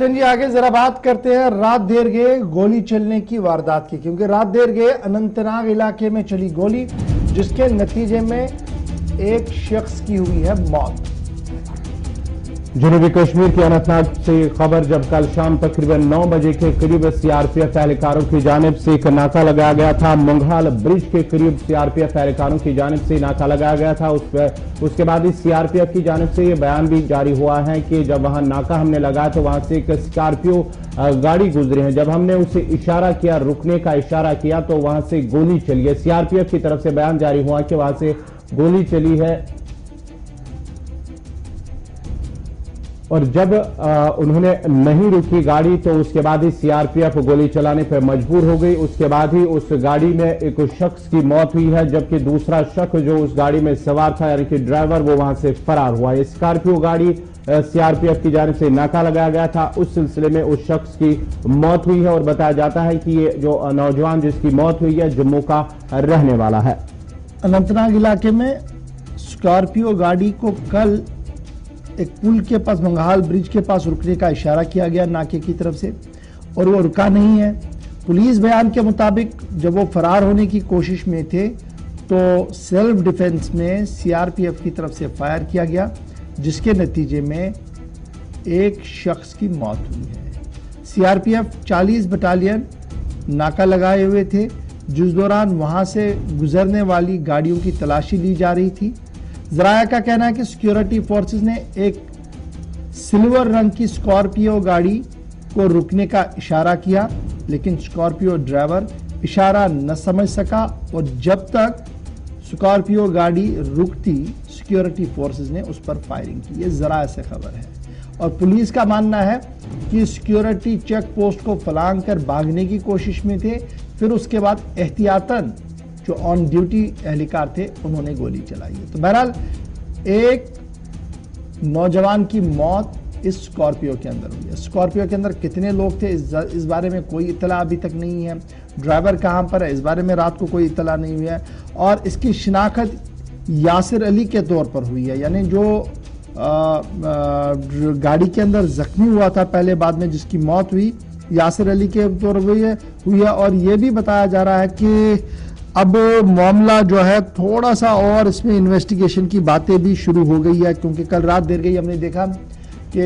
Captain जी आगे जरा बात करते हैं रात देर गए गोली चलने की वारदात की, क्योंकि रात देर गए अनंतनाग इलाके में चली गोली जिसके नतीजे में एक शख्स की हुई है मौत। जनूबी कश्मीर के अनंतनाग से खबर, जब कल शाम तकरीबन 9 बजे के करीब सीआरपीएफ एहलकारों की जानिब से एक नाका लगाया गया था। मंगहाल ब्रिज के करीब सीआरपीएफ एहलकारों की जानिब से नाका लगाया गया था। उसके बाद ही सीआरपीएफ की जानिब से ये बयान भी जारी हुआ है कि जब वहां नाका हमने लगाया तो वहां से एक स्कॉर्पियो गाड़ी गुजरी है। जब हमने उसे इशारा किया, रुकने का इशारा किया, तो वहां से गोली चली है। सीआरपीएफ की तरफ से बयान जारी हुआ कि वहां से गोली चली है और जब उन्होंने नहीं रुकी गाड़ी तो उसके बाद ही सीआरपीएफ गोली चलाने पर मजबूर हो गई। उसके बाद ही उस गाड़ी में एक शख्स की मौत हुई है, जबकि दूसरा शख्स जो उस गाड़ी में सवार था यानी कि ड्राइवर, वो वहां से फरार हुआ। स्कॉर्पियो गाड़ी सीआरपीएफ की जानिब से नाका लगाया गया था, उस सिलसिले में उस शख्स की मौत हुई है और बताया जाता है कि ये जो नौजवान जिसकी मौत हुई है जम्मू का रहने वाला है। अनंतनाग इलाके में स्कॉर्पियो गाड़ी को कल एक पुल के पास, मंगहाल ब्रिज के पास रुकने का इशारा किया गया नाके की तरफ से और वो रुका नहीं है। पुलिस बयान के मुताबिक जब वो फरार होने की कोशिश में थे तो सेल्फ डिफेंस में सीआरपीएफ की तरफ से फायर किया गया, जिसके नतीजे में एक शख्स की मौत हुई है। सीआरपीएफ 40 बटालियन नाका लगाए हुए थे, जिस दौरान वहां से गुजरने वाली गाड़ियों की तलाशी ली जा रही थी। जराया का कहना है कि सिक्योरिटी फोर्सेस ने एक सिल्वर रंग की स्कॉर्पियो गाड़ी को रुकने का इशारा किया, लेकिन स्कॉर्पियो ड्राइवर इशारा न समझ सका और जब तक स्कॉर्पियो गाड़ी रुकती सिक्योरिटी फोर्सेस ने उस पर फायरिंग की। ये जराया से खबर है और पुलिस का मानना है कि सिक्योरिटी चेक पोस्ट को फलांग कर भागने की कोशिश में थे, फिर उसके बाद एहतियातन जो ऑन ड्यूटी एहलकार थे उन्होंने गोली चलाई है। तो बहरहाल एक नौजवान की मौत इस स्कॉर्पियो के अंदर हुई है। स्कॉर्पियो के अंदर कितने लोग थे इस बारे में कोई इत्तला अभी तक नहीं है। ड्राइवर कहां पर है इस बारे में रात को कोई इत्तला नहीं हुई है और इसकी शिनाख्त यासिर अली के तौर पर हुई है, यानी जो गाड़ी के अंदर जख्मी हुआ था पहले, बाद में जिसकी मौत हुई, यासिर अली के तौर पर हुई है। और यह भी बताया जा रहा है कि अब मामला जो है थोड़ा सा और इसमें इन्वेस्टिगेशन की बातें भी शुरू हो गई है, क्योंकि कल रात देर गई हमने देखा कि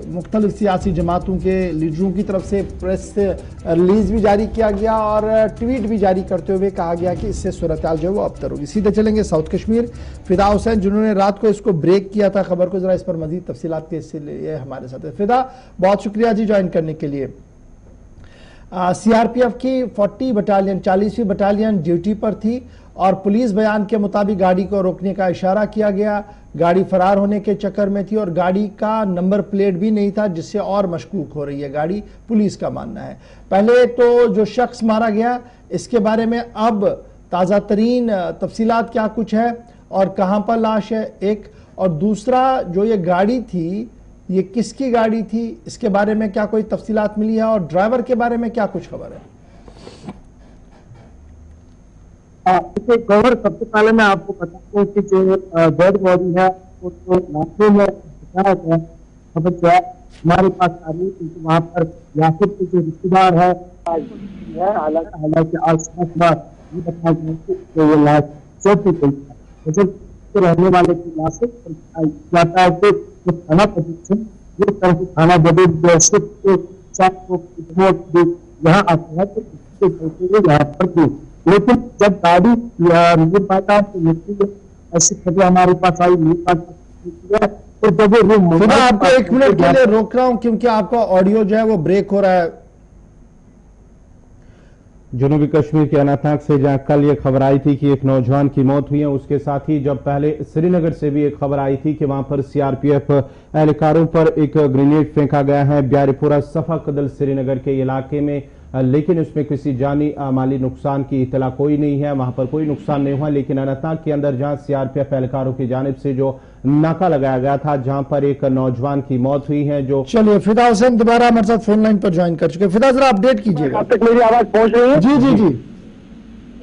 मुख्तलिफ सियासी जमातों के लीडरों की तरफ से प्रेस रिलीज भी जारी किया गया और ट्वीट भी जारी करते हुए कहा गया कि इससे सूरत हाल जो है वो अबतर होगी। सीधे चलेंगे साउथ कश्मीर। फिदा हुसैन जिन्होंने रात को इसको ब्रेक किया था खबर को, जरा इस पर मजीद तफसीलात के इसलिए हमारे साथ है। फिदा, बहुत शुक्रिया जी ज्वाइन करने के लिए। सीआरपीएफ की 40वीं बटालियन ड्यूटी पर थी और पुलिस बयान के मुताबिक गाड़ी को रोकने का इशारा किया गया। गाड़ी फरार होने के चक्कर में थी और गाड़ी का नंबर प्लेट भी नहीं था, जिससे और मशकूक हो रही है गाड़ी, पुलिस का मानना है। पहले तो जो शख्स मारा गया इसके बारे में अब ताज़ा तरीन तफसीलात क्या कुछ है और कहां पर लाश है एक, और दूसरा जो ये गाड़ी थी ये किसकी गाड़ी थी, इसके बारे में क्या कोई तफसीलात मिली है और ड्राइवर के बारे में क्या कुछ खबर है? गौर, सबसे पहले मैं आपको बता दूं कि जो डेड बॉडी है उसको नाके में बचाया गया खबर जो है हमारे पास आ रही है, क्योंकि वहाँ पर यासिर के जो रिश्तेदार है हालांकि आज सुबह ये बताया गया कि ये लाश चौथी गई है, तो रहने वाले की लाश जाता है कि थाना थाना जदीद यहाँ आता है तो यहाँ पर थी, लेकिन जब गाड़ी मिल पाता तो ऐसी खबर हमारे पास आई नहीं पाता। तो जब मैं आपको 1 मिनट के लिए रोक रहा हूं क्योंकि आपका ऑडियो जो है वो ब्रेक हो रहा है। जनूबी कश्मीर के अनंतनाग से जहां कल ये खबर आई थी कि एक नौजवान की मौत हुई है, उसके साथ ही जब पहले श्रीनगर से भी एक खबर आई थी कि वहां पर सीआरपीएफ एहलकारों पर एक ग्रेनेड फेंका गया है ब्यारीपुरा सफा कदल श्रीनगर के इलाके में, लेकिन उसमें किसी जानी माली नुकसान की इतला कोई नहीं है, वहां पर कोई नुकसान नहीं हुआ। लेकिन अनंतनाग के अंदर जहां सीआरपीएफ एहलकारों की जानिब से जो नाका लगाया गया था, जहां पर एक नौजवान की मौत हुई है। जो चलिए फिदा हुसैन दोबारा हमारे साथ फोन लाइन पर ज्वाइन कर चुके। फिदा जरा अपडेट कीजिएगा। अब तक मेरी आवाज पहुंच रही है? जी जी जी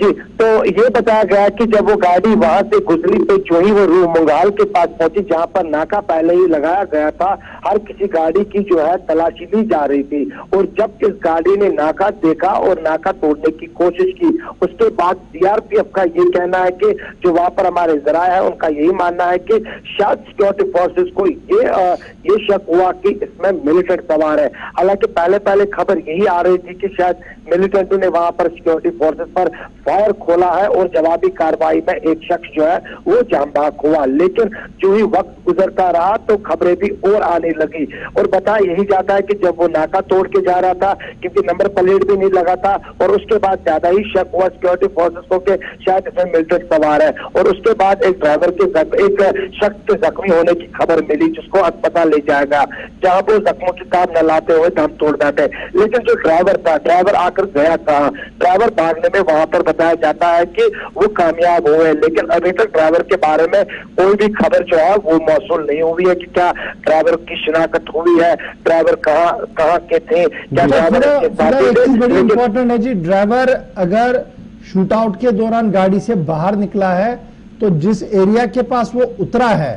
जी, तो ये बताया गया कि जब वो गाड़ी वहां से गुजरी तो जो ही वो मंगहाल के पास पहुंची जहां पर नाका पहले ही लगाया गया था, हर किसी गाड़ी की जो है तलाशी ली जा रही थी। और जब इस गाड़ी ने नाका देखा और नाका तोड़ने की कोशिश की, उसके बाद सीआरपीएफ का ये कहना है कि जो वहां पर हमारे जराए हैं उनका यही मानना है कि शायद सिक्योरिटी फोर्सेस को ये शक हुआ कि इसमें मिलिटेंट सवार है। हालांकि पहले खबर यही आ रही थी कि शायद मिलिटेंटों ने वहां पर सिक्योरिटी फोर्सेस पर फायर खोला है और जवाबी कार्रवाई में एक शख्स जो है वो जान बाग हुआ। लेकिन जो ही वक्त गुजरता रहा तो खबरें भी और आने लगी। और बताया यही जाता है कि जब वो नाका तोड़ के जा रहा था, क्योंकि नंबर प्लेट भी नहीं लगा था, और उसके बाद ज्यादा ही शक हुआ सिक्योरिटी फोर्सेस को कि शायद इसमें मिलिटेंट सवार है। और उसके बाद एक ड्राइवर के एक शख्स के जख्मी होने की खबर मिली, जिसको अस्पताल ले जाया गया, जहां वो जख्मों की ताब न लाते हुए दम तोड़ बैठे। लेकिन जो ड्राइवर था, ड्राइवर आकर गया कहां? ड्राइवर भागने में वहां पर बताया जाता है कि वो कामयाब हुए, लेकिन अभी तक ड्राइवर के बारे में कोई भी खबर जो है वो मौसूल नहीं हुई है कि क्या ड्राइवर की शिनाख्त हुई है, ड्राइवर कहाँ के थे, क्या ड्राइवर के साथ। एक चीज बड़ी इंपॉर्टेंट है जी, ड्राइवर अगर शूट आउट के दौरान गाड़ी से बाहर निकला है तो जिस एरिया के पास वो उतरा है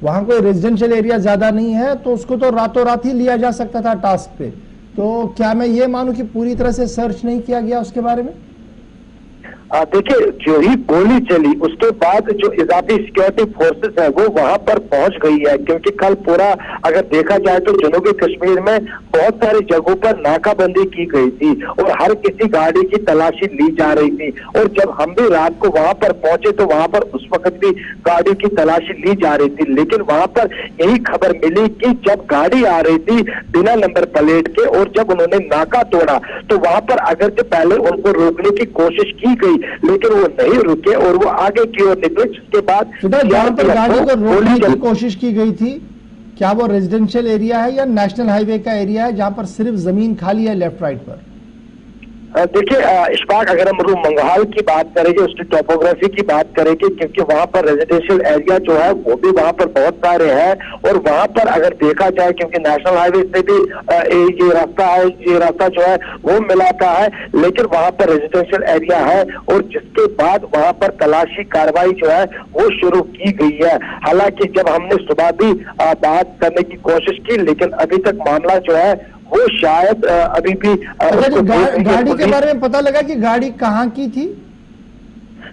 वहां कोई रेजिडेंशियल एरिया ज्यादा नहीं है, तो उसको तो रातों रात ही लिया जा सकता था टास्क पे। तो क्या मैं ये मानूं कि पूरी तरह से सर्च नहीं किया गया उसके बारे में? देखिए, जो ही गोली चली उसके बाद जो इजाफी सिक्योरिटी फोर्सेस है वो वहां पर पहुंच गई है, क्योंकि कल पूरा अगर देखा जाए तो जनूबी कश्मीर में बहुत सारी जगहों पर नाकाबंदी की गई थी और हर किसी गाड़ी की तलाशी ली जा रही थी। और जब हम भी रात को वहां पर पहुंचे तो वहां पर उस वक्त भी गाड़ी की तलाशी ली जा रही थी। लेकिन वहां पर यही खबर मिली कि जब गाड़ी आ रही थी बिना नंबर प्लेट के और जब उन्होंने नाका तोड़ा तो वहां पर अगर से पहले उनको रोकने की कोशिश की गई, लेकिन वो नहीं रुके और वो आगे की ओर निकले, जिसके बाद जहां पर गाड़ी को रोकने की कोशिश की गई थी, क्या वो रेजिडेंशियल एरिया है या नेशनल हाईवे का एरिया है जहां पर सिर्फ जमीन खाली है लेफ्ट राइट पर? देखिए इशफाक, अगर हम रूम मंगहाल की बात करेंगे, उसकी टोपोग्राफी की बात करेंगे, क्योंकि वहां पर रेजिडेंशियल एरिया जो है वो भी वहां पर बहुत सारे हैं। और वहां पर अगर देखा जाए, क्योंकि नेशनल हाईवे से भी ये रास्ता जो है वो मिलाता है, लेकिन वहां पर रेजिडेंशियल एरिया है और जिसके बाद वहां पर तलाशी कार्रवाई जो है वो शुरू की गई है। हालांकि जब हमने सुबह भी बात करने की कोशिश की, लेकिन अभी तक मामला जो है वो शायद अभी भी गाड़ी के बारे में पता लगा कि गाड़ी कहाँ की थी?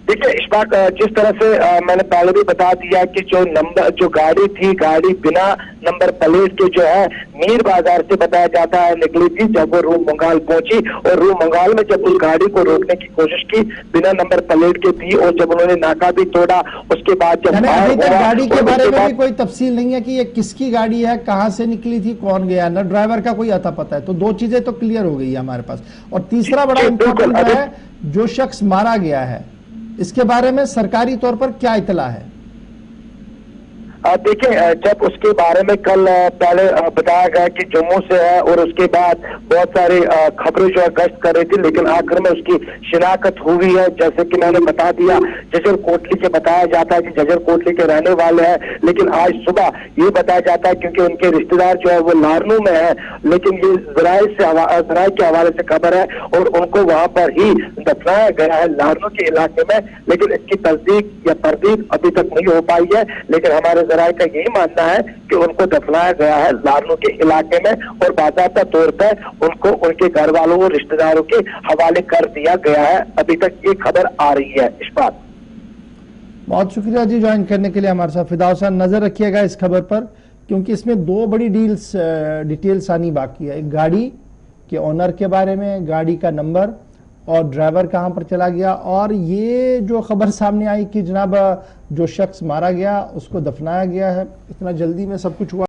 देखिए इशफाक, जिस तरह से मैंने पहले भी बता दिया कि जो गाड़ी थी, गाड़ी बिना नंबर प्लेट के जो है मीर बाजार से बताया जाता है निकली थी जब वो रूम मंगाल पहुंची। और रूम मंगाल में जब उस गाड़ी को रोकने की कोशिश की बिना नंबर प्लेट के थी और जब उन्होंने नाका भी तोड़ा, उसके बाद जब अभी तक गाड़ी के बारे में भी कोई तफसील नहीं है कि ये किसकी गाड़ी है, कहां से निकली थी, कौन गया, न ड्राइवर का कोई अता पता है। तो दो चीजें तो क्लियर हो गई है हमारे पास। और तीसरा बड़ा इंपॉर्टेंट है, जो शख्स मारा गया है इसके बारे में सरकारी तौर पर क्या इतला है? देखिए, जब उसके बारे में कल पहले बताया गया कि जम्मू से है और उसके बाद बहुत सारी खबरें जो है गश्त कर रही थी, लेकिन आखिर में उसकी शिनाख्त हुई है। जैसे कि मैंने बता दिया, जजर कोटली से बताया जाता है कि जजर कोटली के रहने वाले हैं, लेकिन आज सुबह ये बताया जाता है क्योंकि उनके रिश्तेदार जो है वो लारनू में है, लेकिन ये जराये के हवाले से खबर है और उनको वहां पर ही दफनाया गया है लारनू के इलाके में। लेकिन इसकी तस्दीक या तरदीद अभी तक नहीं हो पाई है, लेकिन हमारे जराये का यही मानना है कि उनको दफनाया गया है लारनू के इलाके में और बाकायदा तौर पर उनको उनके घर वालों और रिश्तेदारों के हवाले कर दिया गया है। अभी तक ये खबर आ रही है। इस बात बहुत शुक्रिया जी ज्वाइन करने के लिए हमारे साथ। फिदा हुसैन, नजर रखिएगा इस खबर पर, क्योंकि इसमें दो बड़ी डिटेल्स आनी बाकी है। एक गाड़ी के ओनर के बारे में, गाड़ी का नंबर और ड्राइवर कहां पर चला गया, और ये जो खबर सामने आई कि जनाब जो शख्स मारा गया उसको दफनाया गया है। इतना जल्दी में सब कुछ हुआ।